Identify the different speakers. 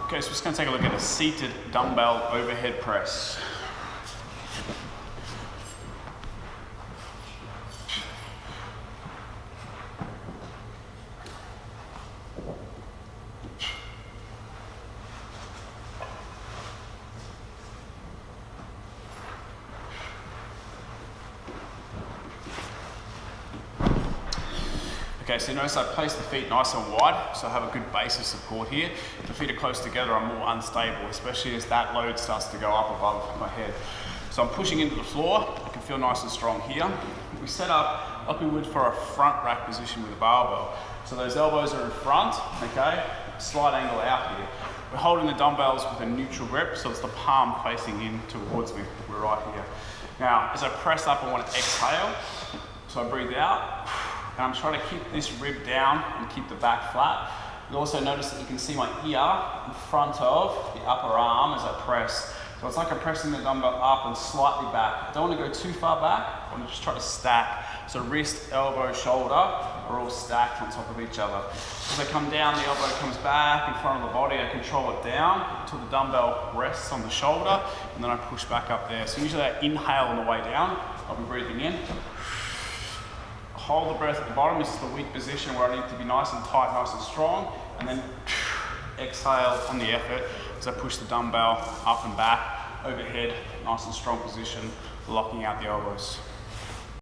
Speaker 1: Okay, so we're just going to take a look at a seated dumbbell overhead press. Okay, so notice I place the feet nice and wide, so I have a good base of support here. If the feet are close together, I'm more unstable, especially as that load starts to go up above my head. So I'm pushing into the floor. I can feel nice and strong here. We set up like we would for a front rack position with a barbell. So those elbows are in front, okay? Slight angle out here. We're holding the dumbbells with a neutral grip, so it's the palm facing in towards me. We're right here. Now, as I press up, I want to exhale. So I breathe out. And I'm trying to keep this rib down and keep the back flat. You'll also notice that you can see my ear in front of the upper arm as I press. So it's like I'm pressing the dumbbell up and slightly back. I don't want to go too far back. I want to just try to stack. So wrist, elbow, shoulder are all stacked on top of each other. As I come down, the elbow comes back in front of the body. I control it down until the dumbbell rests on the shoulder, and then I push back up there. So usually I inhale on the way down. I'll be breathing in. Hold the breath at the bottom. This is the weak position where I need to be nice and tight, nice and strong. And then exhale on the effort as I push the dumbbell up and back, overhead, nice and strong position, locking out the elbows.